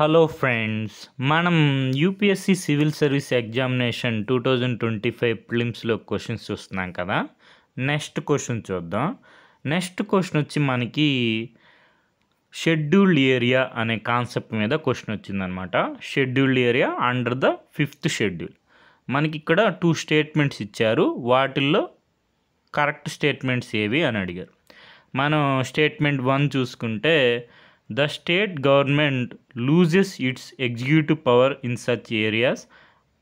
Hello friends, మనం UPSC civil service examination 2025 ప్రిలిమ్స్లో questions చూస్తున్నాం కదా. నెక్స్ట్ క్వశ్చన్ చూద్దాం. నెక్స్ట్ క్వశ్చన్ వచ్చి మనకి షెడ్యూల్డ్ ఏరియా అనే కాన్సెప్ట్ మీద క్వశ్చన్ వచ్చిందనమాట. Scheduled area under the 5th schedule. మనకి ఇక్కడ 2 స్టేట్మెంట్స్ ఇచ్చారు. వాటిల్లో కరెక్ట్ స్టేట్మెంట్స్ ఏవి అని అడిగారు. మనం స్టేట్మెంట్ 1 చూసుకుంటే, the state government loses its executive power in such areas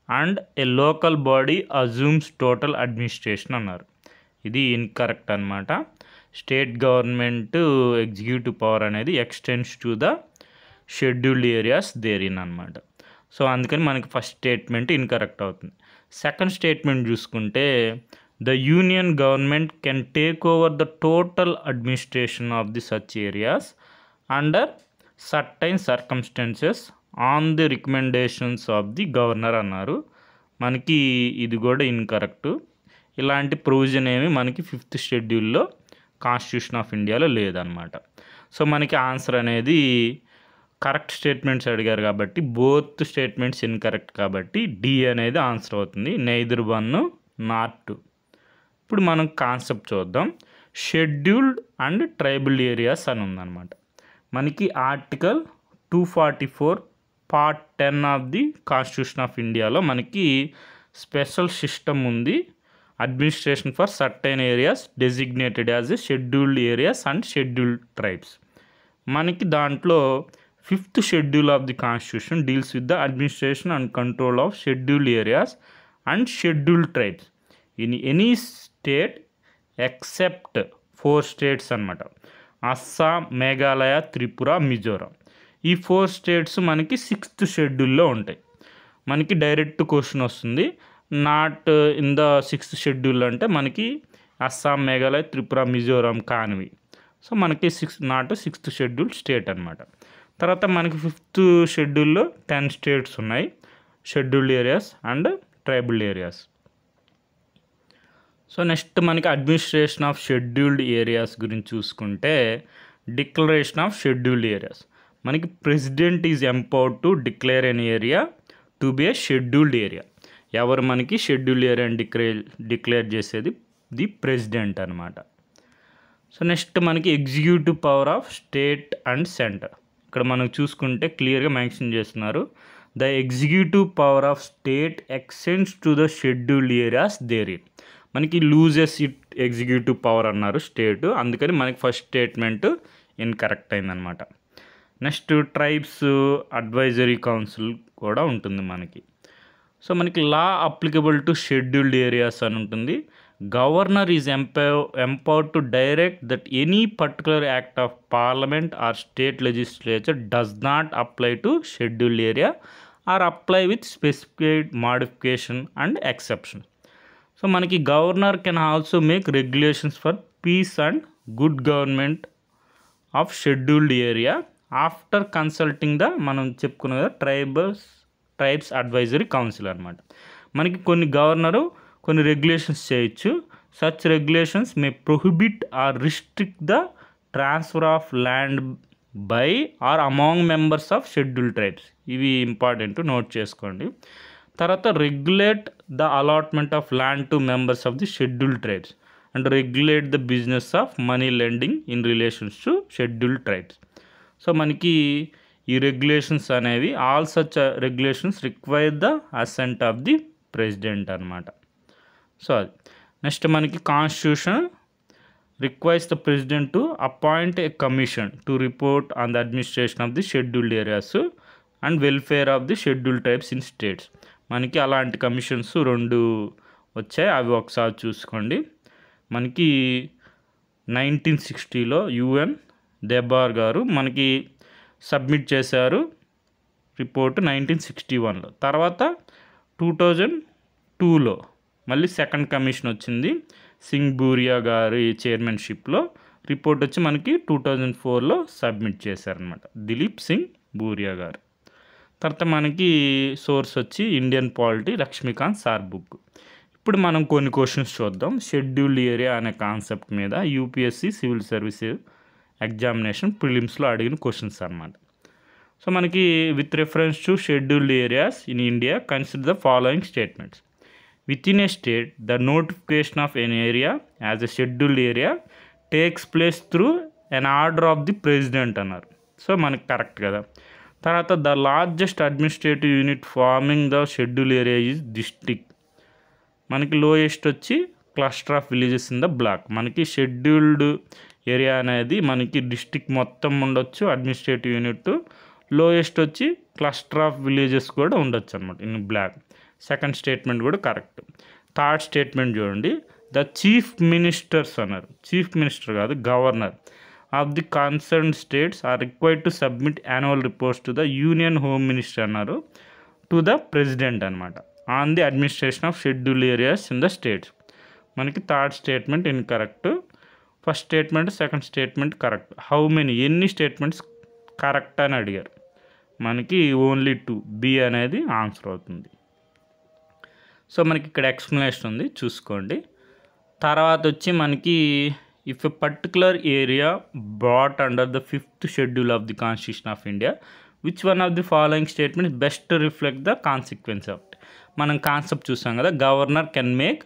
and a local body assumes total administration అన్నారు. ఇది ఇన్కరెక్ట్ అనమాట. స్టేట్ గవర్నమెంట్ ఎగ్జిక్యూటివ్ పవర్ అనేది extends to the scheduled areas therein అనమాట. సో అందుకని మనకి ఫస్ట్ స్టేట్మెంట్ ఇన్కరెక్ట్ అవుతుంది. Second statement చూసుకుంటే, the union government can take over the total administration of the such areas under certain circumstances on the recommendations of the governor అన్నారు. మనకి ఇది కూడా incorrect. ఇలాంటి ప్రొవిజన్ ఏమి మనకి 5th షెడ్యూల్లో కాన్స్టిట్యూషన్ ఆఫ్ ఇండియాలో లేదనమాట. సో మనకి ఆన్సర్ అనేది కరెక్ట్ స్టేట్మెంట్స్ అడిగారు కాబట్టి బోత్ స్టేట్మెంట్స్ ఇన్కరెక్ట్ కాబట్టి డి అనేది ఆన్సర్ అవుతుంది. Neither 1 not 2. ఇప్పుడు మనం కాన్సెప్ట్ చూద్దాం. షెడ్యూల్డ్ అండ్ ట్రైబల్ ఏరియాస్ అని ఉందన్నమాట. మనకి article 244 part 10 of the constitution of ఇండియాలో మనకి స్పెషల్ సిస్టమ్ ఉంది. Administration for certain areas designated as a scheduled areas and scheduled tribes. మనకి దాంట్లో 5th schedule of the constitution deals with the administration and control of scheduled areas and scheduled tribes in any state except 4 states అనమాట. అస్సాం, మేఘాలయ, త్రిపుర, మిజోరాం. ఈ 4 states మనకి 6th షెడ్యూల్లో ఉంటాయి. మనకి direct question వస్తుంది, not in the 6th schedule అంటే మనకి అస్సాం, మేఘాలయ, త్రిపుర, మిజోరాం కానివి. సో మనకి నాట్ 6th షెడ్యూల్ స్టేట్ అనమాట. తర్వాత మనకి 5th షెడ్యూల్లో 10 స్టేట్స్ ఉన్నాయి, scheduled areas and tribal areas. So next మనకి అడ్మినిస్ట్రేషన్ ఆఫ్ షెడ్యూల్డ్ ఏరియాస్ గురించి చూసుకుంటే, డిక్లరేషన్ ఆఫ్ షెడ్యూల్డ్ ఏరియాస్. మనకి president is empowered to declare an area to be a scheduled area. ఎవరు మనకి షెడ్యూల్డ్ ఏరియాని డిక్లేర్ చేసేది ది ప్రెసిడెంట్ అనమాట. So next మనకి executive power of state and centre. ఇక్కడ మనం చూసుకుంటే క్లియర్గా మెన్షన్ చేస్తున్నారు, the executive power of state extends to the scheduled areas దేరిన్. మనకి లూజెస్ ఇట్ ఎగ్జిక్యూటివ్ పవర్ అన్నారు స్టేట్, అందుకని మనకి ఫస్ట్ స్టేట్మెంట్ ఇన్కరెక్ట్ అయిందనమాట. నెక్స్ట్ ట్రైబ్స్ అడ్వైజరీ కౌన్సిల్ కూడా ఉంటుంది మనకి. సో మనకి law applicable to scheduled areas అని ఉంటుంది. Governor is empowered to direct that any particular act of parliament or state legislature does not apply to scheduled area or apply with specified modification and exception. So మనకి governor can also make regulations for peace and good government of scheduled area after consulting the మనం చెప్పుకున్న కదా tribes advisory council అనమాట. మనకి governor కొన్ని regulations చేయొచ్చు. Such regulations may prohibit or restrict the transfer of land by or among members of scheduled tribes. ఇవి important, note చేసుకోండి. తర్వాత regulate the allotment of land to members of the scheduled tribes and regulate the business of money lending in relations to scheduled tribes. So మనకి ఈ regulations అనేవి all such regulations require the assent of the president అనమాట. So అది next మనకి constitution requires the president to appoint A commission to report on the administration of the scheduled areas and welfare of the scheduled tribes in states. మనకి అలాంటి commissions 2 వచ్చాయి, అవి ఒకసారి చూసుకోండి. మనకి 1960లో యుఎన్ దెబార్ గారు మనకి సబ్మిట్ చేశారు రిపోర్ట్ 1961లో. తర్వాత 2002లో మళ్ళీ సెకండ్ కమిషన్ వచ్చింది, సింగ్ బూరియా గారి చైర్మన్షిప్లో. రిపోర్ట్ వచ్చి మనకి 2004లో సబ్మిట్ చేశారనమాట, దిలీప్ సింగ్ బూరియా గారు. తర్వాత మనకి సోర్స్ వచ్చి Indian polity, Lakshmikanth sir book. ఇప్పుడు మనం కొన్ని క్వశ్చన్స్ చూద్దాం షెడ్యూల్డ్ ఏరియా అనే కాన్సెప్ట్ మీద. యూపీఎస్సీ సివిల్ సర్వీస్ ఎగ్జామినేషన్ ప్రిలిమ్స్లో అడిగిన క్వశ్చన్స్ అన్నమాట. సో మనకి with reference to scheduled areas in India consider the following statements. Within a state the notification of an area as a scheduled area takes place through an order of the president అన్నారు. So మనకి correct కదా. తర్వాత the largest administrative unit forming the schedule area is district. మనకి lowest వచ్చి cluster of villages in the block. మనకి scheduled area అనేది మనకి district మొత్తం ఉండొచ్చు అడ్మినిస్ట్రేటివ్ యూనిట్, లోయెస్ట్ వచ్చి క్లస్టర్ ఆఫ్ విలేజెస్ కూడా ఉండొచ్చు అనమాట ఇన్ బ్లాక్. సెకండ్ స్టేట్మెంట్ కూడా కరెక్ట్. థర్డ్ స్టేట్మెంట్ చూడండి, ద చీఫ్ మినిస్టర్స్ అన్నారు. చీఫ్ మినిస్టర్ కాదు, governor of the concern states are required to submit annual reports to the union home minister అన్నారు, to the president అనమాట, on the administration of schedule areas in the states. మనకి third statement incorrect. First statement second statement correct. How many ఎన్ని statements correct అని అడిగారు. మనకి only 2, B అనేది answer అవుతుంది. So మనకి ఇక్కడ ఎక్స్ప్లెనేషన్ ఉంది చూసుకోండి. తర్వాత వచ్చి మనకి if a particular area brought under the 5th schedule of the constitution of India which one of the following statements best reflect the consequence of. మనం కాన్సెప్ట్ చూసాం కదా, గవర్నర్ కెన్ మేక్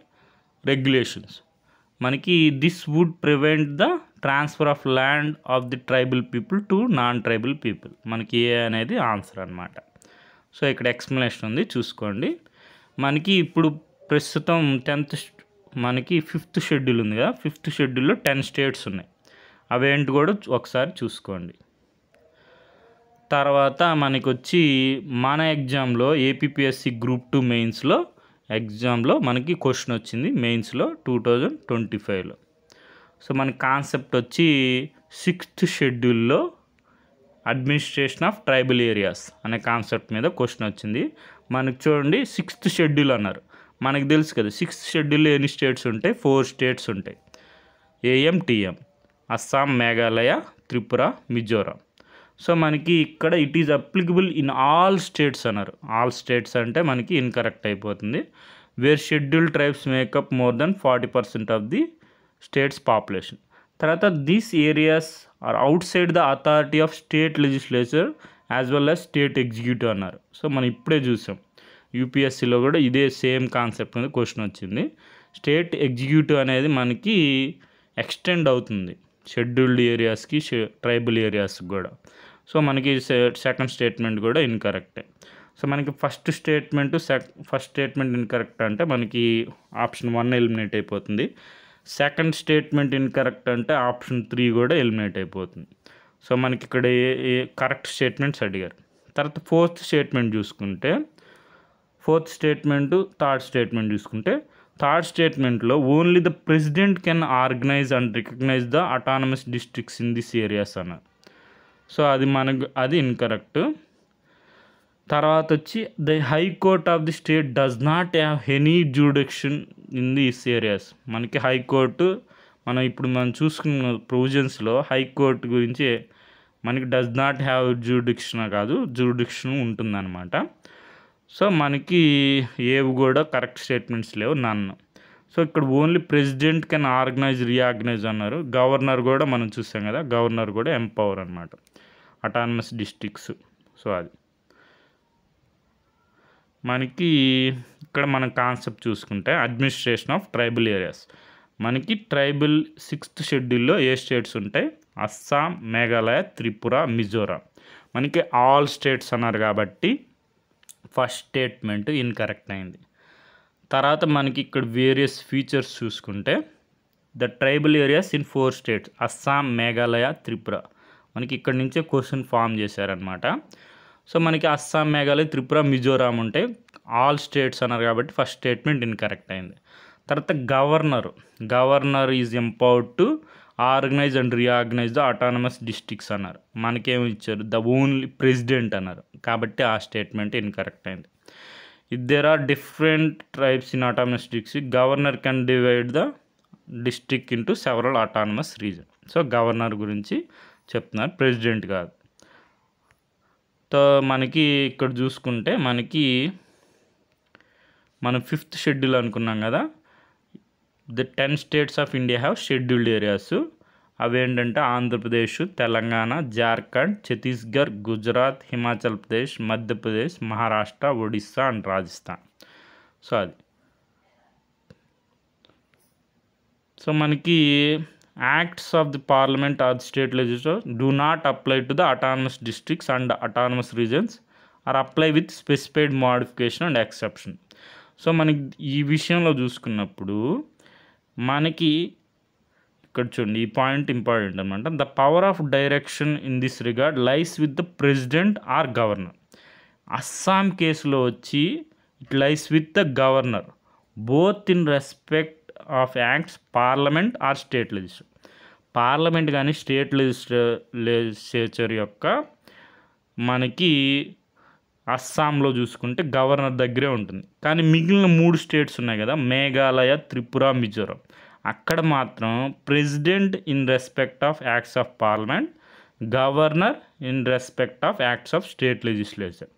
రెగ్యులేషన్స్. మనకి this would prevent the transfer of land of the tribal people to non tribal people. మనకి A అనేది answer అనమాట. So ఇక్కడ explanation ఉంది చూసుకోండి. మనకి ఇప్పుడు ప్రస్తుతం 10th మనకి 5th షెడ్యూల్ ఉంది కదా, 5th షెడ్యూల్లో 10 స్టేట్స్ ఉన్నాయి. అవేంటి కూడా ఒకసారి చూసుకోండి. తర్వాత మనకి వచ్చి మన ఎగ్జామ్లో ఏపీపీఎస్సి గ్రూప్ 2 మెయిన్స్లో ఎగ్జామ్లో మనకి క్వశ్చన్ వచ్చింది మెయిన్స్లో 2025లో. సో మన కాన్సెప్ట్ వచ్చి 6th షెడ్యూల్లో అడ్మినిస్ట్రేషన్ ఆఫ్ ట్రైబల్ ఏరియాస్ అనే కాన్సెప్ట్ మీద క్వశ్చన్ వచ్చింది. మనకి చూడండి 6th షెడ్యూల్ అన్నారు. మనకు తెలుసు కదా 6th షెడ్యూల్లో ఎన్ని స్టేట్స్ ఉంటాయి, 4 స్టేట్స్ ఉంటాయి. AM TM, Assam, Meghalaya, Tripura, Mizoram. So మనకి ఇక్కడ it is applicable in all states అన్నారు. ఆల్ స్టేట్స్ అంటే మనకి ఇన్కరెక్ట్ అయిపోతుంది. Where schedule tribes make up more than 40% of the states population. తర్వాత these areas are outside the authority of state legislature as well as state executive అన్నారు. సో మనం ఇప్పుడే చూసాం యూపీఎస్సీలో కూడా ఇదే సేమ్ కాన్సెప్ట్ మీద క్వశ్చన్ వచ్చింది. స్టేట్ ఎగ్జిక్యూటివ్ అనేది మనకి ఎక్స్టెండ్ అవుతుంది షెడ్యూల్డ్ ఏరియాస్కి, ట్రైబల్ ఏరియాస్కి కూడా. సో మనకి సెకండ్ స్టేట్మెంట్ కూడా ఇన్కరెక్టే. సో మనకి ఫస్ట్ స్టేట్మెంట్ ఇన్కరెక్ట్ అంటే మనకి ఆప్షన్ 1 ఎలిమినేట్ అయిపోతుంది. సెకండ్ స్టేట్మెంట్ ఇన్కరెక్ట్ అంటే ఆప్షన్ 3 కూడా ఎలిమినేట్ అయిపోతుంది. సో మనకి ఇక్కడ ఏ కరెక్ట్ స్టేట్మెంట్స్ అడిగారు. తర్వాత ఫోర్త్ స్టేట్మెంట్ చూసుకుంటే థర్డ్ స్టేట్మెంట్ చూసుకుంటే థర్డ్ స్టేట్మెంట్లో only the president can organise and recognise the autonomous districts in this areas అన్నారు. సో అది ఇన్కరెక్ట్. తర్వాత వచ్చి the high court of the state does not have any jurisdiction in this areas. మనకి high court మనం చూసుకున్న ప్రొవిజన్స్లో హైకోర్టు గురించి మనకి డస్ నాట్ హ్యావ్ జ్యూడిక్షన్ కాదు, జ్యూడిక్షన్ ఉంటుందన్నమాట. సో మనకి ఏవి కూడా కరెక్ట్ స్టేట్మెంట్స్ లేవు, నన్ను. సో ఇక్కడ ఓన్లీ ప్రెసిడెంట్ కెన్ రీఆర్గనైజ్ అన్నారు. గవర్నర్ కూడా మనం చూసాం కదా, గవర్నర్ కూడా ఎంపవర్ అనమాట అటానమస్ డిస్ట్రిక్ట్స్. సో అది మనకి ఇక్కడ మనం కాన్సెప్ట్ చూసుకుంటే అడ్మినిస్ట్రేషన్ ఆఫ్ ట్రైబల్ ఏరియాస్. మనకి ట్రైబల్ 6th షెడ్యూల్లో ఏ స్టేట్స్ ఉంటాయి, అస్సాం, మేఘాలయ, త్రిపుర, మిజోరాం. మనకి ఆల్ స్టేట్స్ అన్నారు కాబట్టి ఫస్ట్ స్టేట్మెంట్ ఇన్కరెక్ట్ అయింది. తర్వాత మనకి ఇక్కడ వేరియస్ ఫీచర్స్ చూసుకుంటే the tribal areas in 4 states Assam, Meghalaya, Tripura. మనకి ఇక్కడ నుంచే క్వశ్చన్ ఫామ్ చేశారనమాట. సో మనకి అస్సాం, మేఘాలయ, త్రిపుర, మిజోరాం ఉంటాయి. ఆల్ స్టేట్స్ అన్నారు కాబట్టి ఫస్ట్ స్టేట్మెంట్ ఇన్కరెక్ట్ అయింది. తర్వాత governor is empowered to organize and reorganize the autonomous districts అన్నారు. మనకేమి ఇచ్చారు, ద ఓన్లీ ప్రెసిడెంట్ అన్నారు కాబట్టి ఆ స్టేట్మెంట్ ఇన్కరెక్ట్ అయింది. If there are different tribes in autonomous districts governor can divide the district into several autonomous region. So governor గురించి చెప్తున్నారు, president కాదు. సో మనకి ఇక్కడ చూసుకుంటే మనం 5th షెడ్యూల్ అనుకున్నాం కదా, the 10 states of India have scheduled areas. అవేంటంటే ఆంధ్రప్రదేశ్, తెలంగాణ, జార్ఖండ్, ఛత్తీస్గఢ్, గుజరాత్, హిమాచల్ ప్రదేశ్, మధ్యప్రదేశ్, మహారాష్ట్ర, ఒడిస్సా అండ్ రాజస్థాన్. సో మనకి acts of the parliament or state legislature do not apply to the autonomous districts and autonomous regions or apply with specified modification and exception. So మనకి ఈ విషయంలో చూసుకున్నప్పుడు మనకి ఇక్కడ చూడండి, ఈ పాయింట్ ఇంపార్టెంట్ అనమాట. The power of direction in this regard lies with the president or governor. Assam కేసులో వచ్చి it lies with the governor both in respect of acts parliament or state legislature. Parliament కానీ స్టేట్ లెజిస్లేచర్ యొక్క మనకి అస్సాంలో చూసుకుంటే governor దగ్గరే ఉంటుంది. కానీ మిగిలిన 3 స్టేట్స్ ఉన్నాయి కదా, మేఘాలయ, త్రిపుర, మిజోరం, అక్కడ మాత్రం president in respect of acts of parliament, governor in respect of acts of state legislature.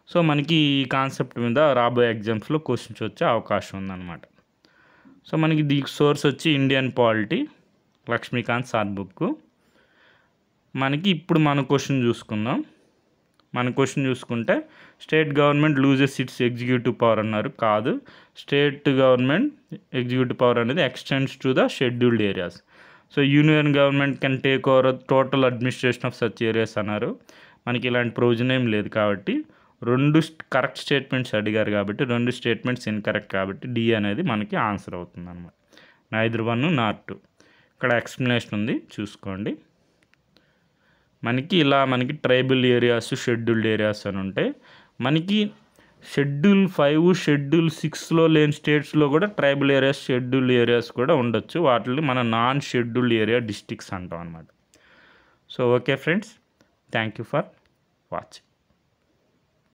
So మనకి ఈ కాన్సెప్ట్ మీద రాబోయే ఎగ్జామ్స్లో క్వశ్చన్స్ వచ్చే అవకాశం ఉందన్నమాట. సో మనకి దీనికి సోర్స్ వచ్చి Indian polity, Lakshmikanth sir book. మనకి ఇప్పుడు మన క్వశ్చన్ చూసుకుందాం. మన క్వశ్చన్ చూసుకుంటే state government loses its executive power అన్నారు. కాదు, స్టేట్ గవర్నమెంట్ ఎగ్జిక్యూటివ్ పవర్ అనేది extends to the scheduled areas. So union government can take over total administration of such areas అన్నారు. మనకి ఇలాంటి ప్రొవిజన్ ఏం లేదు కాబట్టి 2 కరెక్ట్ స్టేట్మెంట్స్ అడిగారు కాబట్టి 2 స్టేట్మెంట్స్ ఇన్కరెక్ట్ కాబట్టి డి అనేది మనకి ఆన్సర్ అవుతుంది అనమాట. Neither 1 not 2. ఇక్కడ ఎక్స్ప్లెనేషన్ ఉంది చూసుకోండి. మనకి ట్రైబల్ ఏరియాస్, షెడ్యూల్డ్ ఏరియాస్ అని ఉంటాయి. మనకి షెడ్యూల్ 5, షెడ్యూల్ 6లో లేని స్టేట్స్లో కూడా ట్రైబల్ ఏరియాస్, షెడ్యూల్డ్ ఏరియాస్ కూడా ఉండొచ్చు. వాటిని మన నాన్ షెడ్యూల్డ్ ఏరియా డిస్ట్రిక్ట్స్ అంటాం అనమాట. So okay friends, thank you for watching.